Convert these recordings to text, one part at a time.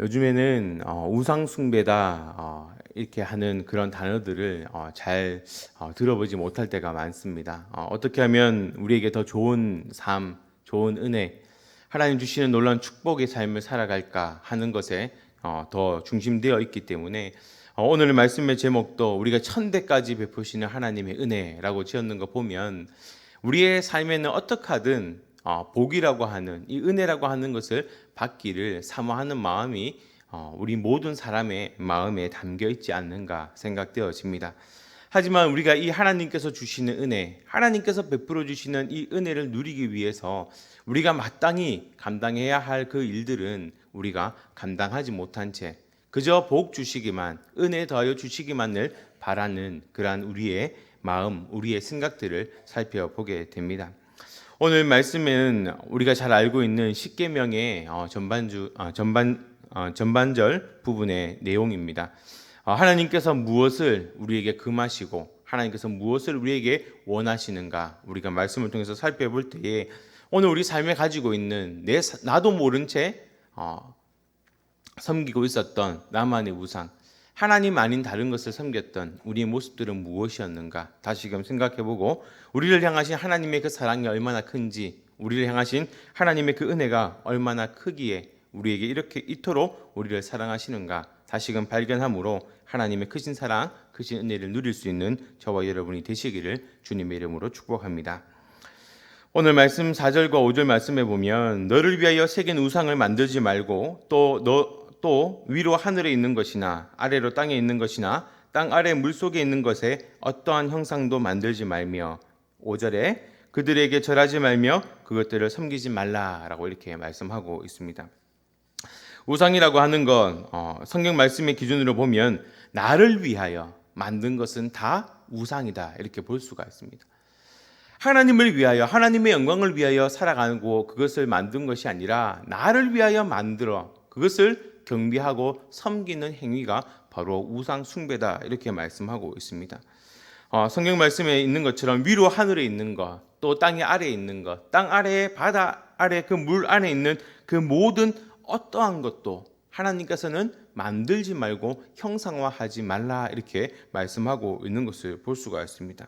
요즘에는 우상 숭배다 이렇게 하는 그런 단어들을 잘 들어보지 못할 때가 많습니다. 어떻게 하면 우리에게 더 좋은 삶, 좋은 은혜, 하나님 주시는 놀라운 축복의 삶을 살아갈까 하는 것에 더 중심되어 있기 때문에 오늘 말씀의 제목도 우리가 천대까지 베푸시는 하나님의 은혜라고 지었는 거 보면 우리의 삶에는 어떻게 하든 복이라고 하는 이 은혜라고 하는 것을 받기를 사모하는 마음이 우리 모든 사람의 마음에 담겨 있지 않는가 생각되어집니다. 하지만 우리가 이 하나님께서 주시는 은혜, 하나님께서 베풀어 주시는 이 은혜를 누리기 위해서 우리가 마땅히 감당해야 할 그 일들은 우리가 감당하지 못한 채 그저 복 주시기만, 은혜 더하여 주시기만을 바라는 그러한 우리의 마음, 우리의 생각들을 살펴보게 됩니다. 오늘 말씀은 우리가 잘 알고 있는 십계명의 전반절 부분의 내용입니다. 하나님께서 무엇을 우리에게 금하시고 하나님께서 무엇을 우리에게 원하시는가 우리가 말씀을 통해서 살펴볼 때에 오늘 우리 삶에 가지고 있는 나도 모른 채 섬기고 있었던 나만의 우상, 하나님 아닌 다른 것을 섬겼던 우리의 모습들은 무엇이었는가 다시금 생각해보고 우리를 향하신 하나님의 그 사랑이 얼마나 큰지, 우리를 향하신 하나님의 그 은혜가 얼마나 크기에 우리에게 이토록 우리를 사랑하시는가 다시금 발견함으로 하나님의 크신 사랑, 크신 은혜를 누릴 수 있는 저와 여러분이 되시기를 주님의 이름으로 축복합니다. 오늘 말씀 4절과 5절 말씀에 보면 너를 위하여 새긴 우상을 만들지 말고 또 위로 하늘에 있는 것이나 아래로 땅에 있는 것이나 땅 아래 물속에 있는 것에 어떠한 형상도 만들지 말며 5절에 그들에게 절하지 말며 그것들을 섬기지 말라라고 이렇게 말씀하고 있습니다. 우상이라고 하는 건 성경 말씀의 기준으로 보면 나를 위하여 만든 것은 다 우상이다 이렇게 볼 수가 있습니다. 하나님을 위하여 하나님의 영광을 위하여 살아가고 그것을 만든 것이 아니라 나를 위하여 만들어 그것을 경배하고 섬기는 행위가 바로 우상 숭배다 이렇게 말씀하고 있습니다. 성경 말씀에 있는 것처럼 위로 하늘에 있는 것, 또 땅의 아래에 있는 것, 땅 아래에 바다 아래 그 물 안에 있는 그 모든 어떠한 것도 하나님께서는 만들지 말고 형상화하지 말라 이렇게 말씀하고 있는 것을 볼 수가 있습니다.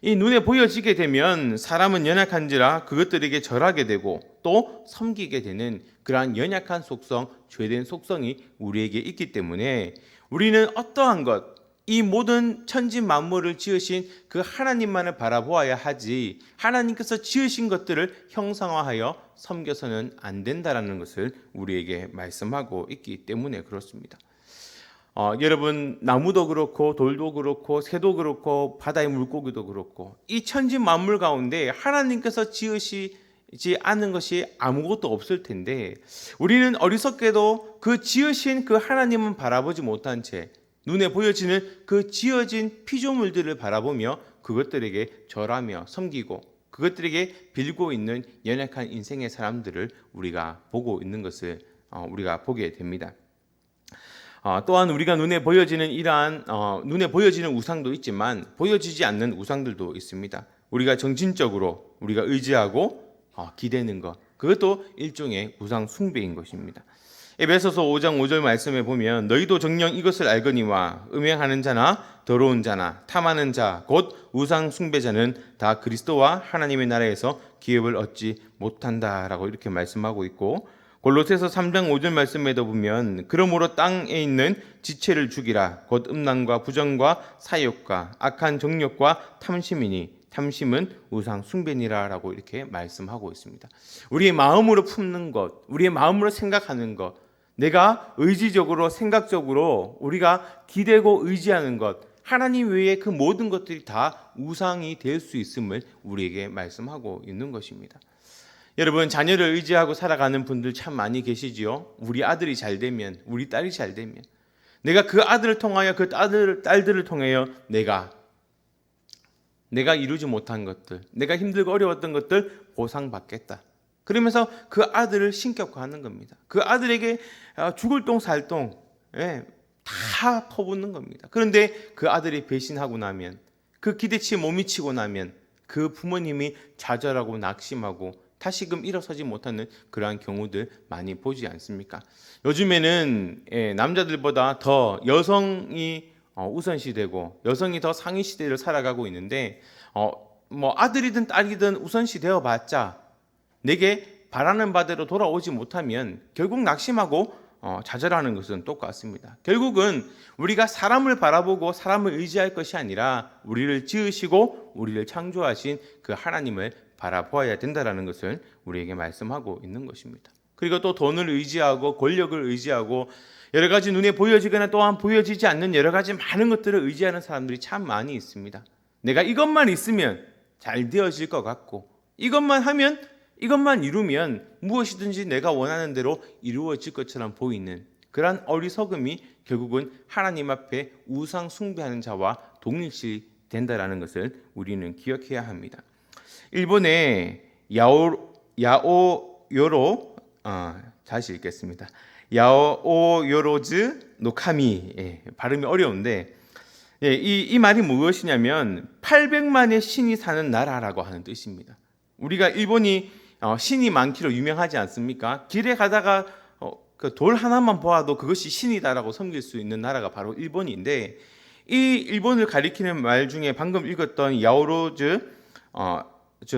이 눈에 보여지게 되면 사람은 연약한지라 그것들에게 절하게 되고 또 섬기게 되는 그러한 연약한 속성, 죄된 속성이 우리에게 있기 때문에 우리는 어떠한 것, 이 모든 천지 만물을 지으신 그 하나님만을 바라보아야 하지 하나님께서 지으신 것들을 형상화하여 섬겨서는 안 된다라는 것을 우리에게 말씀하고 있기 때문에 그렇습니다. 여러분 나무도 그렇고 돌도 그렇고 새도 그렇고 바다의 물고기도 그렇고 이 천지 만물 가운데 하나님께서 지으시지 않은 것이 아무것도 없을 텐데 우리는 어리석게도 그 지으신 그 하나님은 바라보지 못한 채 눈에 보여지는 그 지어진 피조물들을 바라보며 그것들에게 절하며 섬기고 그것들에게 빌고 있는 연약한 인생의 사람들을 우리가 보고 있는 것을 우리가 보게 됩니다. 또한 우리가 눈에 보여지는 눈에 보여지는 우상도 있지만 보여지지 않는 우상들도 있습니다. 우리가 정신적으로 우리가 의지하고 기대는 것 그것도 일종의 우상 숭배인 것입니다. 에베소서 5장 5절 말씀에 보면 너희도 정녕 이것을 알거니와 음행하는 자나 더러운 자나 탐하는 자 곧 우상 숭배자는 다 그리스도와 하나님의 나라에서 기업을 얻지 못한다라고 이렇게 말씀하고 있고 골로새서 3장 5절 말씀에도 보면 그러므로 땅에 있는 지체를 죽이라 곧 음란과 부정과 사욕과 악한 정욕과 탐심이니 탐심은 우상 숭배니라라고 이렇게 말씀하고 있습니다. 우리의 마음으로 품는 것, 우리의 마음으로 생각하는 것, 내가 의지적으로 생각적으로 우리가 기대고 의지하는 것, 하나님 외에 그 모든 것들이 다 우상이 될 수 있음을 우리에게 말씀하고 있는 것입니다. 여러분 자녀를 의지하고 살아가는 분들 참 많이 계시지요. 우리 아들이 잘 되면, 우리 딸이 잘 되면 내가 그 아들을 통하여 그 딸들을 통하여 내가 이루지 못한 것들, 내가 힘들고 어려웠던 것들 보상받겠다. 그러면서 그 아들을 신격화하는 겁니다. 그 아들에게 죽을 똥 살 똥 다 퍼붓는 겁니다. 그런데 그 아들이 배신하고 나면 그 기대치에 못 미치고 나면 그 부모님이 좌절하고 낙심하고 다시금 일어서지 못하는 그러한 경우들 많이 보지 않습니까? 요즘에는 남자들보다 더 여성이 우선시되고 여성이 더 상위시대를 살아가고 있는데 뭐 아들이든 딸이든 우선시 되어봤자 내게 바라는 바대로 돌아오지 못하면 결국 낙심하고 좌절하는 것은 똑같습니다. 결국은 우리가 사람을 바라보고 사람을 의지할 것이 아니라 우리를 지으시고 우리를 창조하신 그 하나님을 바라보아야 된다는 것을 우리에게 말씀하고 있는 것입니다. 그리고 또 돈을 의지하고 권력을 의지하고 여러 가지 눈에 보여지거나 또한 보여지지 않는 여러 가지 많은 것들을 의지하는 사람들이 참 많이 있습니다. 내가 이것만 있으면 잘 되어질 것 같고 이것만 하면 이것만 이루면 무엇이든지 내가 원하는 대로 이루어질 것처럼 보이는 그러한 어리석음이 결국은 하나님 앞에 우상 숭배하는 자와 동일시 된다라는 것을 우리는 기억해야 합니다. 일본의 야오요로 다시 읽겠습니다. 야오요로즈 노카미 발음이 어려운데 이 말이 무엇이냐면 800만의 신이 사는 나라라고 하는 뜻입니다. 우리가 일본이 신이 많기로 유명하지 않습니까? 길에 가다가 그 돌 하나만 보아도 그것이 신이다라고 섬길 수 있는 나라가 바로 일본인데 이 일본을 가리키는 말 중에 방금 읽었던 야오로즈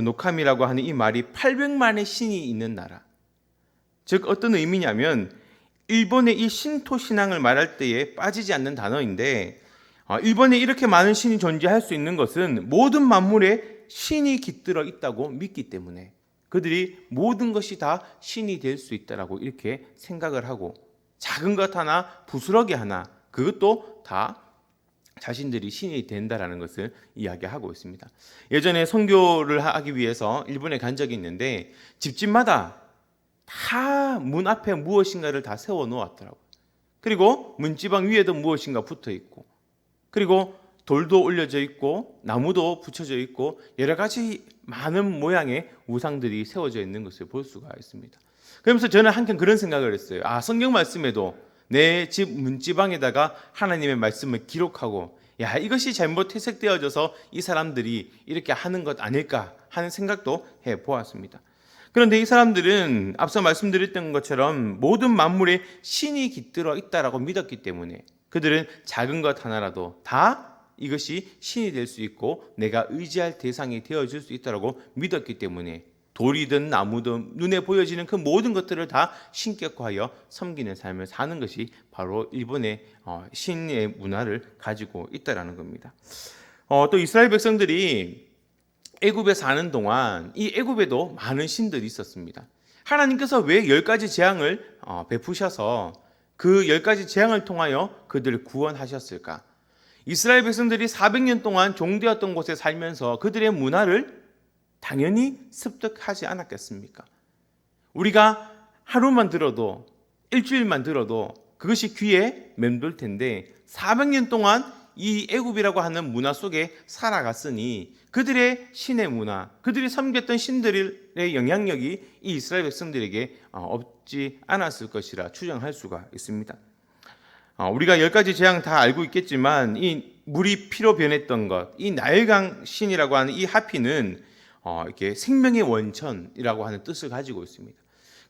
노카미라고 하는 이 말이 800만의 신이 있는 나라. 즉 어떤 의미냐면 일본의 이 신토 신앙을 말할 때에 빠지지 않는 단어인데 일본에 이렇게 많은 신이 존재할 수 있는 것은 모든 만물에 신이 깃들어 있다고 믿기 때문에 그들이 모든 것이 다 신이 될 수 있다라고 이렇게 생각을 하고 작은 것 하나 부스러기 하나 그것도 다 자신들이 신이 된다라는 것을 이야기하고 있습니다. 예전에 선교를 하기 위해서 일본에 간 적이 있는데 집집마다 다 문 앞에 무엇인가를 다 세워 놓았더라고요. 그리고 문지방 위에도 무엇인가 붙어 있고 그리고 돌도 올려져 있고 나무도 붙여져 있고 여러 가지 많은 모양의 우상들이 세워져 있는 것을 볼 수가 있습니다. 그러면서 저는 한편 그런 생각을 했어요. 성경 말씀에도 내 집 문지방에다가 하나님의 말씀을 기록하고 이것이 잘못 해석되어져서 이 사람들이 이렇게 하는 것 아닐까 하는 생각도 해보았습니다. 그런데 이 사람들은 앞서 말씀드렸던 것처럼 모든 만물에 신이 깃들어 있다라고 믿었기 때문에 그들은 작은 것 하나라도 다 이것이 신이 될 수 있고 내가 의지할 대상이 되어줄 수 있다고 믿었기 때문에 돌이든 나무든 눈에 보여지는 그 모든 것들을 다 신격화하여 섬기는 삶을 사는 것이 바로 일본의 신의 문화를 가지고 있다는 겁니다. 또 이스라엘 백성들이 애굽에 사는 동안 이 애굽에도 많은 신들이 있었습니다. 하나님께서 왜 10가지 재앙을 베푸셔서 그 10가지 재앙을 통하여 그들을 구원하셨을까? 이스라엘 백성들이 400년 동안 종되었던 곳에 살면서 그들의 문화를 당연히 습득하지 않았겠습니까? 우리가 하루만 들어도 일주일만 들어도 그것이 귀에 맴돌 텐데 400년 동안 이 애굽이라고 하는 문화 속에 살아갔으니 그들의 신의 문화, 그들이 섬겼던 신들의 영향력이 이 이스라엘 백성들에게 없지 않았을 것이라 추정할 수가 있습니다. 우리가 10가지 재앙 다 알고 있겠지만 이 물이 피로 변했던 것, 이 나일강 신이라고 하는 이 하피는 이렇게 생명의 원천이라고 하는 뜻을 가지고 있습니다.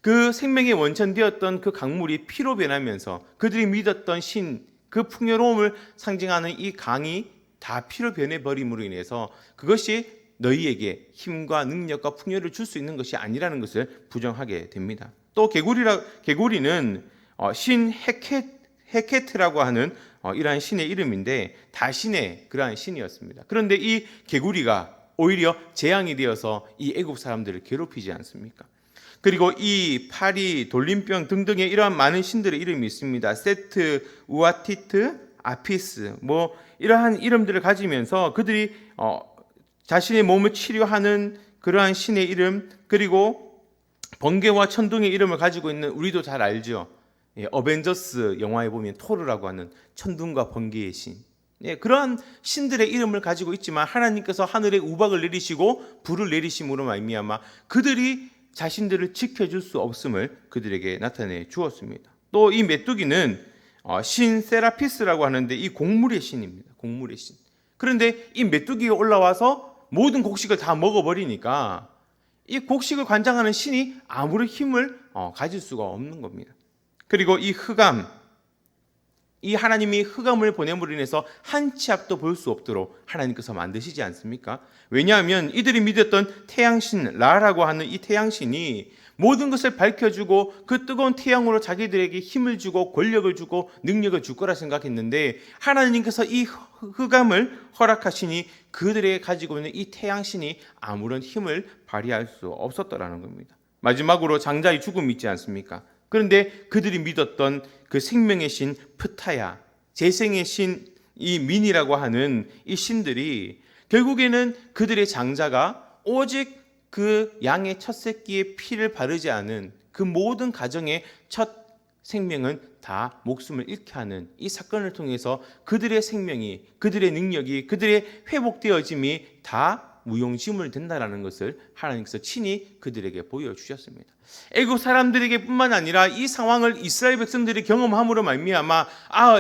그 생명의 원천 되었던 그 강물이 피로 변하면서 그들이 믿었던 신, 그 풍요로움을 상징하는 이 강이 다 피로 변해버림으로 인해서 그것이 너희에게 힘과 능력과 풍요를 줄 수 있는 것이 아니라는 것을 부정하게 됩니다. 또 개구리는 신 헤케트라고 하는 이러한 신의 이름인데 다신의 그러한 신이었습니다. 그런데 이 개구리가 오히려 재앙이 되어서 이 애굽 사람들을 괴롭히지 않습니까? 그리고 이 파리, 돌림병 등등의 이러한 많은 신들의 이름이 있습니다. 세트, 우아티트, 아피스 이러한 이름들을 가지면서 그들이 자신의 몸을 치료하는 그러한 신의 이름 그리고 번개와 천둥의 이름을 가지고 있는 우리도 잘 알죠. 어벤져스 영화에 보면 토르라고 하는 천둥과 번개의 신. 그러한 신들의 이름을 가지고 있지만 하나님께서 하늘에 우박을 내리시고 불을 내리심으로 말미암아 그들이 자신들을 지켜줄 수 없음을 그들에게 나타내 주었습니다. 또 이 메뚜기는 신 세라피스라고 하는데 이 곡물의 신입니다. 곡물의 신. 그런데 이 메뚜기가 올라와서 모든 곡식을 다 먹어버리니까 이 곡식을 관장하는 신이 아무런 힘을 가질 수가 없는 겁니다. 그리고 이 흑암, 이 하나님이 흑암을 보냄으로 인해서 한 치 앞도 볼 수 없도록 하나님께서 만드시지 않습니까? 왜냐하면 이들이 믿었던 태양신 라라고 하는 이 태양신이 모든 것을 밝혀주고 그 뜨거운 태양으로 자기들에게 힘을 주고 권력을 주고 능력을 줄 거라 생각했는데, 하나님께서 이 흑암을 허락하시니 그들에게 가지고 있는 이 태양신이 아무런 힘을 발휘할 수 없었더라는 겁니다. 마지막으로 장자의 죽음이 있지 않습니까? 그런데 그들이 믿었던 그 생명의 신 프타야, 재생의 신 이 민이라고 하는 이 신들이 결국에는 그들의 장자가 오직 그 양의 첫 새끼의 피를 바르지 않은 그 모든 가정의 첫 생명은 다 목숨을 잃게 하는 이 사건을 통해서 그들의 생명이, 그들의 능력이, 그들의 회복되어짐이 다 무용지물 된다라는 것을 하나님께서 친히 그들에게 보여주셨습니다. 애국 사람들에게 뿐만 아니라 이 상황을 이스라엘 백성들이 경험함으로 말미암아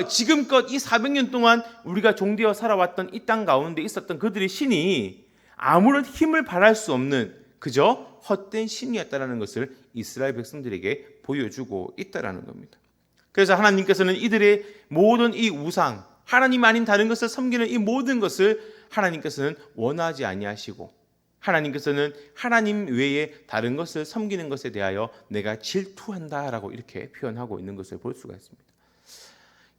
지금껏 이 400년 동안 우리가 종되어 살아왔던 이 땅 가운데 있었던 그들의 신이 아무런 힘을 발할 수 없는 그저 헛된 신이었다라는 것을 이스라엘 백성들에게 보여주고 있다라는 겁니다. 그래서 하나님께서는 이들의 모든 이 우상, 하나님 아닌 다른 것을 섬기는 이 모든 것을 하나님께서는 원하지 아니하시고, 하나님께서는 하나님 외에 다른 것을 섬기는 것에 대하여 내가 질투한다라고 이렇게 표현하고 있는 것을 볼 수가 있습니다.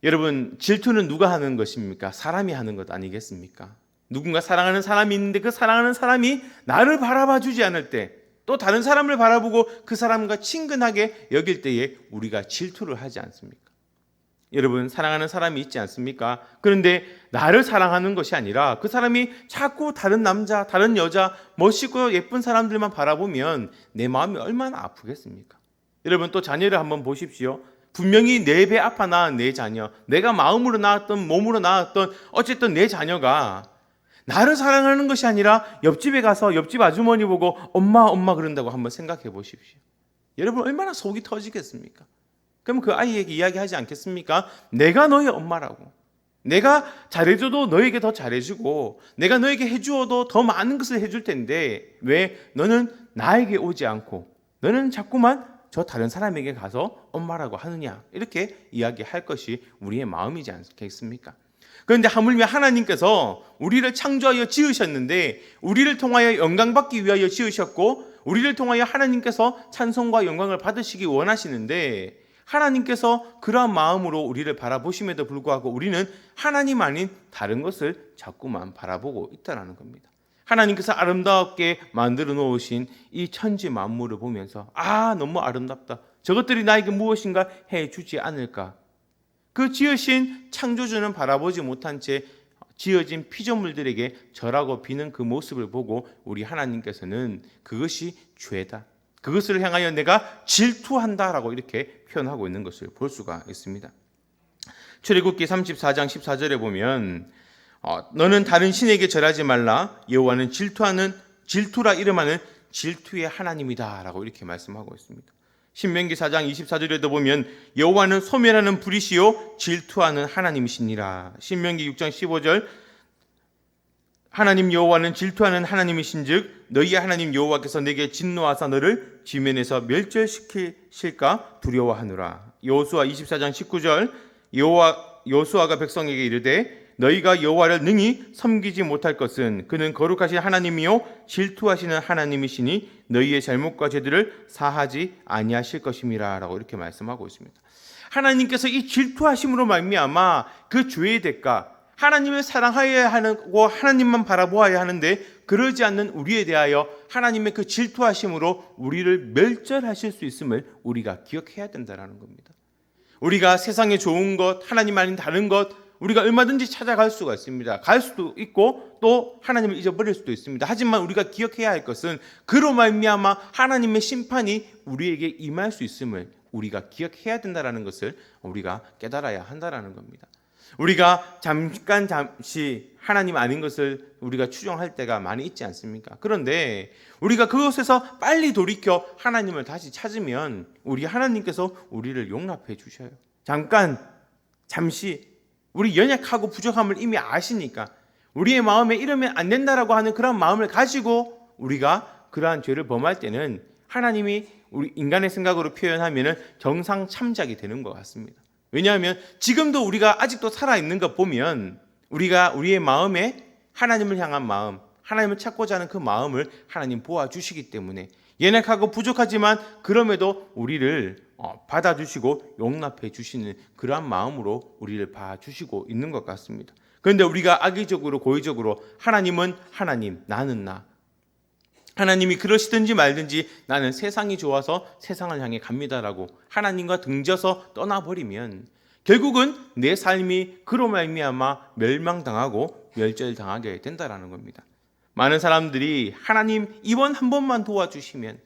여러분, 질투는 누가 하는 것입니까? 사람이 하는 것 아니겠습니까? 누군가 사랑하는 사람이 있는데 그 사랑하는 사람이 나를 바라봐 주지 않을 때, 또 다른 사람을 바라보고 그 사람과 친근하게 여길 때에 우리가 질투를 하지 않습니까? 여러분, 사랑하는 사람이 있지 않습니까? 그런데 나를 사랑하는 것이 아니라 그 사람이 자꾸 다른 남자, 다른 여자, 멋있고 예쁜 사람들만 바라보면 내 마음이 얼마나 아프겠습니까? 여러분, 또 자녀를 한번 보십시오. 분명히 내 배 아파 낳은 내 자녀, 내가 마음으로 낳았던 몸으로 낳았던 어쨌든 내 자녀가 나를 사랑하는 것이 아니라 옆집에 가서 옆집 아주머니 보고 엄마 엄마 그런다고 한번 생각해 보십시오. 여러분, 얼마나 속이 터지겠습니까? 그럼 그 아이에게 이야기하지 않겠습니까? 내가 너의 엄마라고. 내가 잘해줘도 너에게 더 잘해주고, 내가 너에게 해주어도 더 많은 것을 해줄 텐데 왜 너는 나에게 오지 않고 너는 자꾸만 저 다른 사람에게 가서 엄마라고 하느냐, 이렇게 이야기할 것이 우리의 마음이지 않겠습니까? 그런데 하물며 하나님께서 우리를 창조하여 지으셨는데, 우리를 통하여 영광받기 위하여 지으셨고, 우리를 통하여 하나님께서 찬송과 영광을 받으시기 원하시는데, 하나님께서 그러한 마음으로 우리를 바라보심에도 불구하고 우리는 하나님 아닌 다른 것을 자꾸만 바라보고 있다는 겁니다. 하나님께서 아름답게 만들어 놓으신 이 천지 만물을 보면서 너무 아름답다, 저것들이 나에게 무엇인가 해주지 않을까, 그 지으신 창조주는 바라보지 못한 채 지어진 피조물들에게 절하고 비는 그 모습을 보고 우리 하나님께서는 그것이 죄다, 그것을 향하여 내가 질투한다라고 이렇게 표현하고 있는 것을 볼 수가 있습니다. 출애굽기 34장 14절에 보면 너는 다른 신에게 절하지 말라, 여호와는 질투라 이름하는 질투의 하나님이다 라고 이렇게 말씀하고 있습니다. 신명기 4장 24절에도 보면 여호와는 소멸하는 불이시요 질투하는 하나님이시니라. 신명기 6장 15절 하나님 여호와는 질투하는 하나님이신즉 너희의 하나님 여호와께서 내게 진노하사 너를 지면에서 멸절시키실까 두려워하노라. 여호수아 24장 19절 여호수아가 백성에게 이르되 너희가 여호와를 능히 섬기지 못할 것은 그는 거룩하신 하나님이요 질투하시는 하나님이시니 너희의 잘못과 죄들을 사하지 아니하실 것임이라 라고 이렇게 말씀하고 있습니다. 하나님께서 이 질투하심으로 말미암아 그 죄의 대가, 하나님을 사랑하여야 하고 하나님만 바라보아야 하는데 그러지 않는 우리에 대하여 하나님의 그 질투하심으로 우리를 멸절하실 수 있음을 우리가 기억해야 된다는 겁니다. 우리가 세상에 좋은 것, 하나님 아닌 다른 것, 우리가 얼마든지 찾아갈 수가 있습니다. 갈 수도 있고 또 하나님을 잊어버릴 수도 있습니다. 하지만 우리가 기억해야 할 것은 그로 말미암아 하나님의 심판이 우리에게 임할 수 있음을 우리가 기억해야 된다는 것을 우리가 깨달아야 한다는 겁니다. 우리가 잠시 하나님 아닌 것을 우리가 추종할 때가 많이 있지 않습니까? 그런데 우리가 그것에서 빨리 돌이켜 하나님을 다시 찾으면 우리 하나님께서 우리를 용납해 주셔요. 잠시 우리 연약하고 부족함을 이미 아시니까 우리의 마음에 이러면 안 된다라고 하는 그런 마음을 가지고 우리가 그러한 죄를 범할 때는 하나님이 우리 인간의 생각으로 표현하면은 정상참작이 되는 것 같습니다. 왜냐하면 지금도 우리가 아직도 살아있는 것 보면 우리가 우리의 마음에 하나님을 향한 마음, 하나님을 찾고자 하는 그 마음을 하나님 보아주시기 때문에 연약하고 부족하지만 그럼에도 우리를 받아주시고 용납해 주시는 그러한 마음으로 우리를 봐주시고 있는 것 같습니다. 그런데 우리가 악의적으로 고의적으로 하나님은 하나님, 나는 나, 하나님이 그러시든지 말든지 나는 세상이 좋아서 세상을 향해 갑니다라고 하나님과 등져서 떠나버리면 결국은 내 삶이 그로 말미암아 멸망당하고 멸절당하게 된다라는 겁니다. 많은 사람들이 하나님 이번 한 번만 도와주시면,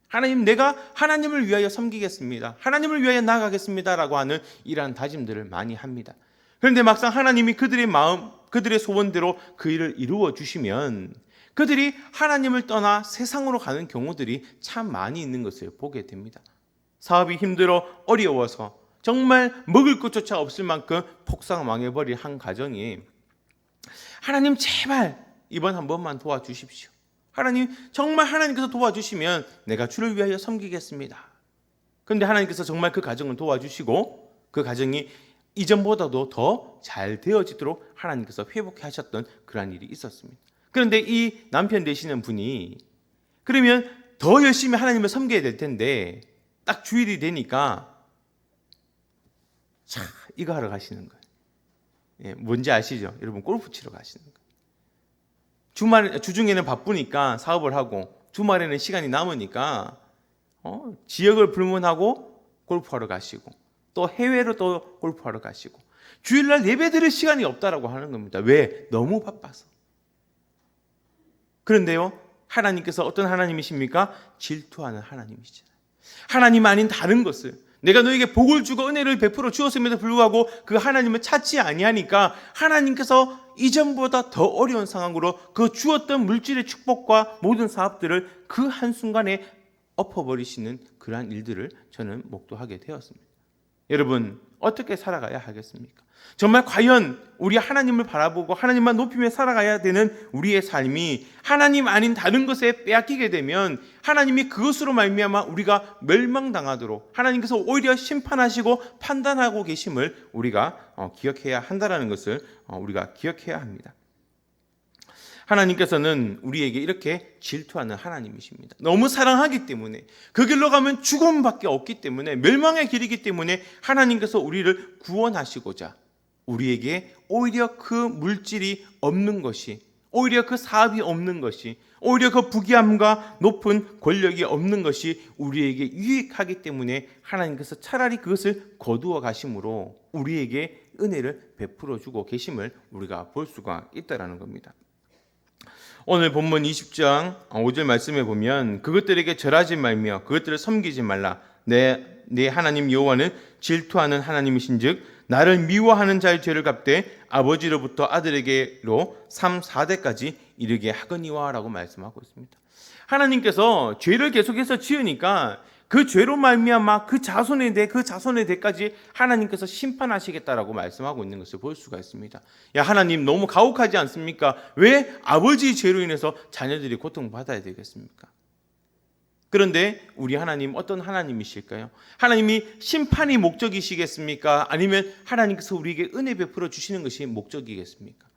하나님 내가 하나님을 위하여 섬기겠습니다, 하나님을 위하여 나아가겠습니다라고 하는 이러한 다짐들을 많이 합니다. 그런데 막상 하나님이 그들의 마음, 그들의 소원대로 그 일을 이루어 주시면 그들이 하나님을 떠나 세상으로 가는 경우들이 참 많이 있는 것을 보게 됩니다. 사업이 힘들어 어려워서 정말 먹을 것조차 없을 만큼 폭삭망해버릴 한 가정이 하나님 제발 이번 한 번만 도와주십시오, 하나님 정말 하나님께서 도와주시면 내가 주를 위하여 섬기겠습니다. 그런데 하나님께서 정말 그 가정을 도와주시고 그 가정이 이전보다도 더 잘 되어지도록 하나님께서 회복해 하셨던 그러한 일이 있었습니다. 그런데 이 남편 되시는 분이 그러면 더 열심히 하나님을 섬겨야 될 텐데 딱 주일이 되니까 자 이거 하러 가시는 거예요. 예, 뭔지 아시죠? 여러분 골프 치러 가시는 거예요. 주중에는 바쁘니까 사업을 하고 주말에는 시간이 남으니까 지역을 불문하고 골프하러 가시고 또 해외로 또 골프하러 가시고 주일날 예배 드릴 시간이 없다라고 하는 겁니다. 왜? 너무 바빠서. 그런데요, 하나님께서 어떤 하나님이십니까? 질투하는 하나님이시잖아요. 하나님 아닌 다른 것을, 내가 너에게 복을 주고 은혜를 베풀어 주었음에도 불구하고 그 하나님을 찾지 아니하니까 하나님께서 이전보다 더 어려운 상황으로 그 주었던 물질의 축복과 모든 사업들을 그 한순간에 엎어버리시는 그러한 일들을 저는 목도하게 되었습니다. 여러분 어떻게 살아가야 하겠습니까? 정말 과연 우리 하나님을 바라보고 하나님만 높이며 살아가야 되는 우리의 삶이 하나님 아닌 다른 것에 빼앗기게 되면 하나님이 그것으로 말미암아 우리가 멸망당하도록 하나님께서 오히려 심판하시고 판단하고 계심을 우리가 기억해야 한다는 것을 우리가 기억해야 합니다. 하나님께서는 우리에게 이렇게 질투하는 하나님이십니다. 너무 사랑하기 때문에, 그 길로 가면 죽음밖에 없기 때문에, 멸망의 길이기 때문에 하나님께서 우리를 구원하시고자 우리에게 오히려 그 물질이 없는 것이, 오히려 그 사업이 없는 것이, 오히려 그 부귀함과 높은 권력이 없는 것이 우리에게 유익하기 때문에 하나님께서 차라리 그것을 거두어 가심으로 우리에게 은혜를 베풀어 주고 계심을 우리가 볼 수가 있다는 겁니다. 오늘 본문 20장 5절 말씀에 보면 그것들에게 절하지 말며 그것들을 섬기지 말라. 내 하나님 여호와는 질투하는 하나님이신즉 나를 미워하는 자의 죄를 갚되 아버지로부터 아들에게로 3, 4대까지 이르게 하거니와 라고 말씀하고 있습니다. 하나님께서 죄를 계속해서 지으니까 그 죄로 말미암아 그 자손의 대까지 하나님께서 심판하시겠다라고 말씀하고 있는 것을 볼 수가 있습니다. 야, 하나님 너무 가혹하지 않습니까? 왜 아버지의 죄로 인해서 자녀들이 고통받아야 되겠습니까? 그런데 우리 하나님 어떤 하나님이실까요? 하나님이 심판이 목적이시겠습니까? 아니면 하나님께서 우리에게 은혜 베풀어 주시는 것이 목적이겠습니까?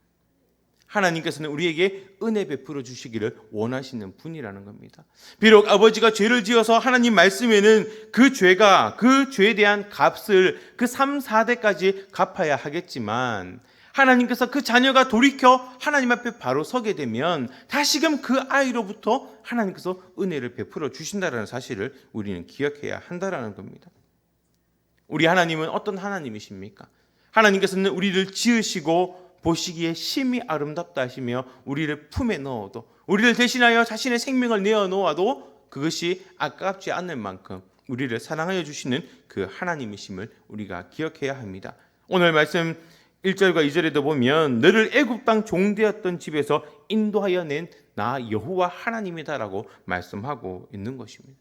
하나님께서는 우리에게 은혜 베풀어 주시기를 원하시는 분이라는 겁니다. 비록 아버지가 죄를 지어서 하나님 말씀에는 그 죄에 대한 값을 그 3, 4대까지 갚아야 하겠지만 하나님께서 그 자녀가 돌이켜 하나님 앞에 바로 서게 되면 다시금 그 아이로부터 하나님께서 은혜를 베풀어 주신다는 사실을 우리는 기억해야 한다는 겁니다. 우리 하나님은 어떤 하나님이십니까? 하나님께서는 우리를 지으시고 보시기에 심히 아름답다 하시며 우리를 품에 넣어도, 우리를 대신하여 자신의 생명을 내어 놓아도 그것이 아깝지 않을 만큼 우리를 사랑하여 주시는 그 하나님이심을 우리가 기억해야 합니다. 오늘 말씀 1절과 2절에도 보면 너를 애굽 땅 종되었던 집에서 인도하여 낸 나 여호와 하나님이다라고 말씀하고 있는 것입니다.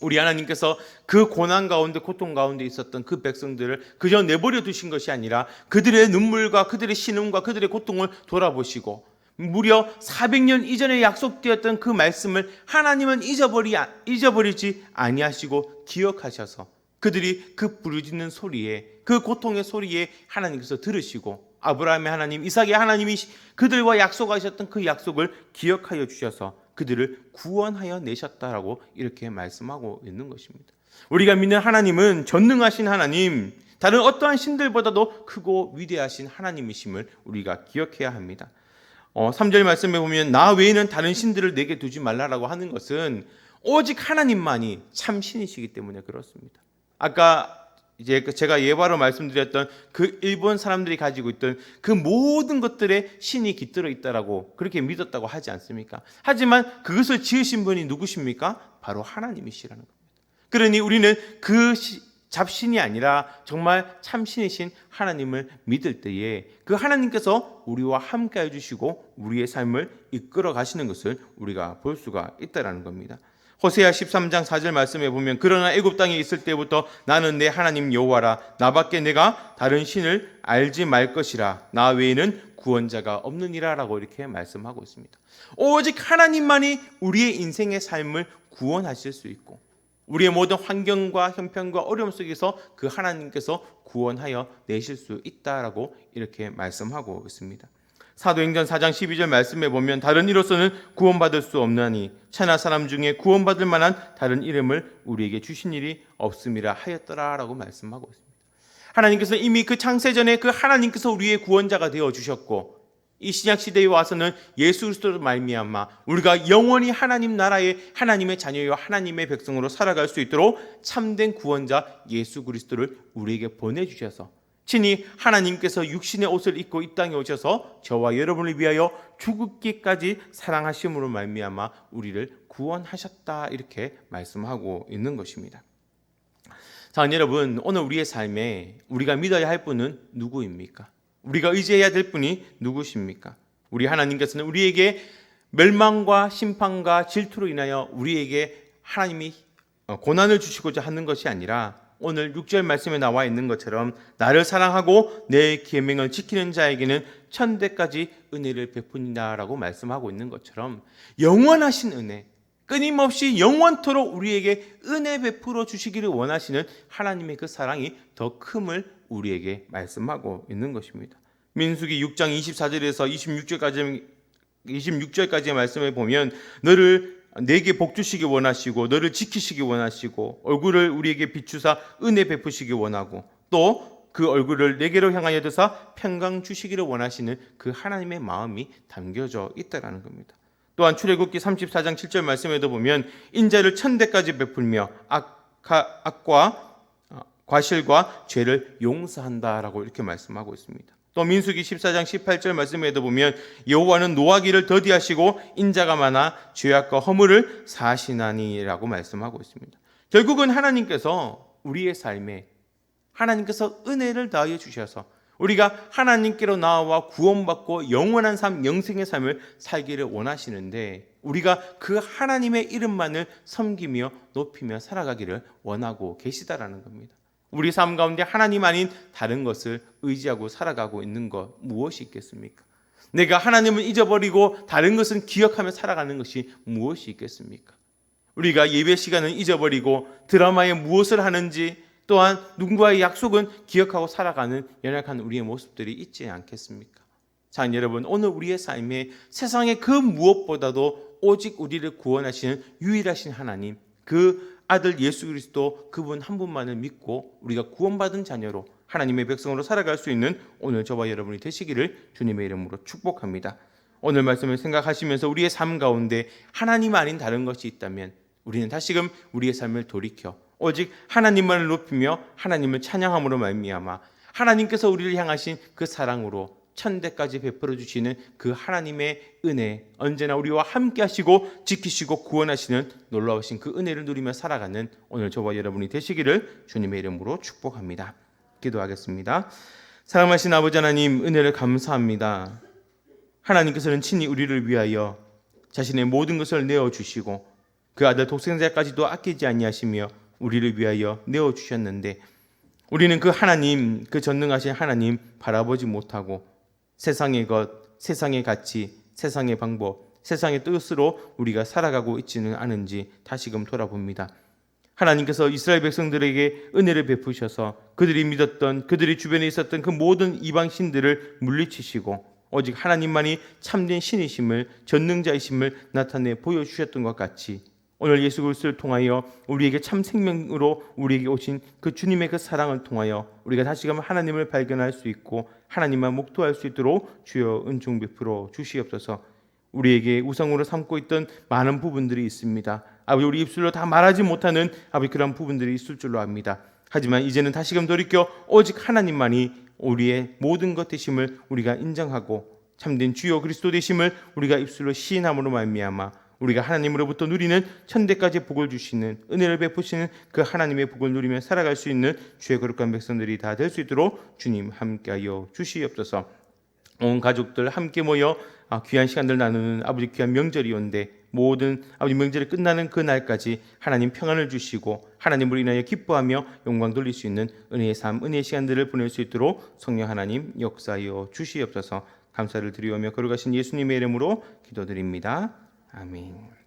우리 하나님께서 그 고난 가운데 고통 가운데 있었던 그 백성들을 그저 내버려 두신 것이 아니라 그들의 눈물과 그들의 신음과 그들의 고통을 돌아보시고 무려 400년 이전에 약속되었던 그 말씀을 하나님은 잊어버리지 아니하시고 기억하셔서 그들이 그 부르짖는 소리에, 그 고통의 소리에 하나님께서 들으시고 아브라함의 하나님, 이삭의 하나님이 그들과 약속하셨던 그 약속을 기억하여 주셔서 그들을 구원하여 내셨다라고 이렇게 말씀하고 있는 것입니다. 우리가 믿는 하나님은 전능하신 하나님, 다른 어떠한 신들보다도 크고 위대하신 하나님이심을 우리가 기억해야 합니다. 3절 말씀에 보면 나 외에는 다른 신들을 내게 두지 말라라고 하는 것은 오직 하나님만이 참 신이시기 때문에 그렇습니다. 아까 이제 제가 예화로 말씀드렸던 그 일본 사람들이 가지고 있던 그 모든 것들에 신이 깃들어 있다라고 그렇게 믿었다고 하지 않습니까? 하지만 그것을 지으신 분이 누구십니까? 바로 하나님이시라는 겁니다. 그러니 우리는 그 잡신이 아니라 정말 참신이신 하나님을 믿을 때에 그 하나님께서 우리와 함께 해주시고 우리의 삶을 이끌어 가시는 것을 우리가 볼 수가 있다는 겁니다. 호세아 13장 4절 말씀에 보면 그러나 애굽 땅에 있을 때부터 나는 내 하나님 여호와라 나밖에 내가 다른 신을 알지 말 것이라 나 외에는 구원자가 없느니라 라고 이렇게 말씀하고 있습니다. 오직 하나님만이 우리의 인생의 삶을 구원하실 수 있고 우리의 모든 환경과 형편과 어려움 속에서 그 하나님께서 구원하여 내실 수 있다라고 이렇게 말씀하고 있습니다. 사도행전 4장 12절 말씀에 보면 다른 이로서는 구원받을 수 없나니 천하 사람 중에 구원받을 만한 다른 이름을 우리에게 주신 일이 없음이라 하였더라라고 말씀하고 있습니다. 하나님께서 이미 그 창세전에 그 하나님께서 우리의 구원자가 되어 주셨고 이 신약 시대에 와서는 예수 그리스도로 말미암아 우리가 영원히 하나님 나라의 하나님의 자녀와 하나님의 백성으로 살아갈 수 있도록 참된 구원자 예수 그리스도를 우리에게 보내주셔서 친히 하나님께서 육신의 옷을 입고 이 땅에 오셔서 저와 여러분을 위하여 죽기까지 사랑하심으로 말미암아 우리를 구원하셨다 이렇게 말씀하고 있는 것입니다. 자, 여러분, 오늘 우리의 삶에 우리가 믿어야 할 분은 누구입니까? 우리가 의지해야 될 분이 누구십니까? 우리 하나님께서는 우리에게 멸망과 심판과 질투로 인하여 우리에게 하나님이 고난을 주시고자 하는 것이 아니라 오늘 6절 말씀에 나와 있는 것처럼 나를 사랑하고 내 계명을 지키는 자에게는 천대까지 은혜를 베푼다라고 말씀하고 있는 것처럼 영원하신 은혜, 끊임없이 영원토록 우리에게 은혜 베풀어 주시기를 원하시는 하나님의 그 사랑이 더 큼을 우리에게 말씀하고 있는 것입니다. 민수기 6장 24절에서 26절까지의 말씀을 보면 너를 내게 복 주시기 원하시고 너를 지키시기 원하시고 얼굴을 우리에게 비추사 은혜 베푸시기 원하고 또 그 얼굴을 내게로 향하여 드사 평강 주시기를 원하시는 그 하나님의 마음이 담겨져 있다는 겁니다. 또한 출애굽기 34장 7절 말씀에도 보면 인자를 천대까지 베풀며 악과 과실과 죄를 용서한다라고 이렇게 말씀하고 있습니다. 또 민수기 14장 18절 말씀에도 보면 여호와는 노하기를 더디하시고 인자가 많아 죄악과 허물을 사하시나니라고 말씀하고 있습니다. 결국은 하나님께서 우리의 삶에 하나님께서 은혜를 더하여 주셔서 우리가 하나님께로 나와 구원받고 영원한 삶, 영생의 삶을 살기를 원하시는데 우리가 그 하나님의 이름만을 섬기며 높이며 살아가기를 원하고 계시다라는 겁니다. 우리 삶 가운데 하나님 아닌 다른 것을 의지하고 살아가고 있는 것 무엇이 있겠습니까? 내가 하나님을 잊어버리고 다른 것은 기억하며 살아가는 것이 무엇이 있겠습니까? 우리가 예배 시간은 잊어버리고 드라마에 무엇을 하는지 또한 누군가의 약속은 기억하고 살아가는 연약한 우리의 모습들이 있지 않겠습니까? 자, 여러분, 오늘 우리의 삶에 세상의 그 무엇보다도 오직 우리를 구원하시는 유일하신 하나님, 그 아들 예수 그리스도 그분 한 분만을 믿고 우리가 구원받은 자녀로 하나님의 백성으로 살아갈 수 있는 오늘 저와 여러분이 되시기를 주님의 이름으로 축복합니다. 오늘 말씀을 생각하시면서 우리의 삶 가운데 하나님 아닌 다른 것이 있다면 우리는 다시금 우리의 삶을 돌이켜 오직 하나님만을 높이며 하나님을 찬양함으로 말미암아 하나님께서 우리를 향하신 그 사랑으로 천대까지 베풀어 주시는 그 하나님의 은혜, 언제나 우리와 함께 하시고 지키시고 구원하시는 놀라우신 그 은혜를 누리며 살아가는 오늘 저와 여러분이 되시기를 주님의 이름으로 축복합니다. 기도하겠습니다. 사랑하신 아버지 하나님, 은혜를 감사합니다. 하나님께서는 친히 우리를 위하여 자신의 모든 것을 내어주시고 그 아들 독생자까지도 아끼지 아니하시며 우리를 위하여 내어주셨는데 우리는 그 하나님, 그 전능하신 하나님 바라보지 못하고 세상의 것, 세상의 가치, 세상의 방법, 세상의 뜻으로 우리가 살아가고 있지는 않은지 다시금 돌아봅니다. 하나님께서 이스라엘 백성들에게 은혜를 베푸셔서 그들이 믿었던, 그들이 주변에 있었던 그 모든 이방 신들을 물리치시고 오직 하나님만이 참된 신이심을, 전능자이심을 나타내 보여주셨던 것 같이 오늘 예수 그리스도를 통하여 우리에게 참 생명으로 우리에게 오신 그 주님의 그 사랑을 통하여 우리가 다시금 하나님을 발견할 수 있고 하나님만 목도할 수 있도록 주여 은총 베풀어 주시옵소서. 우리에게 우상으로 삼고 있던 많은 부분들이 있습니다. 아버지, 우리 입술로 다 말하지 못하는 아버지 그런 부분들이 있을 줄로 압니다. 하지만 이제는 다시금 돌이켜 오직 하나님만이 우리의 모든 것 되심을 우리가 인정하고 참된 주여 그리스도 되심을 우리가 입술로 시인함으로 말미암아 우리가 하나님으로부터 누리는 천대까지 복을 주시는, 은혜를 베푸시는 그 하나님의 복을 누리며 살아갈 수 있는 주의 거룩한 백성들이 다 될 수 있도록 주님 함께하여 주시옵소서. 온 가족들 함께 모여 귀한 시간들 나누는 아버지 귀한 명절이 온데 모든 아버지 명절이 끝나는 그 날까지 하나님 평안을 주시고 하나님으로 인하여 기뻐하며 영광 돌릴 수 있는 은혜의 삶, 은혜의 시간들을 보낼 수 있도록 성령 하나님 역사하여 주시옵소서. 감사를 드리오며 거룩하신 예수님의 이름으로 기도드립니다. 아멘.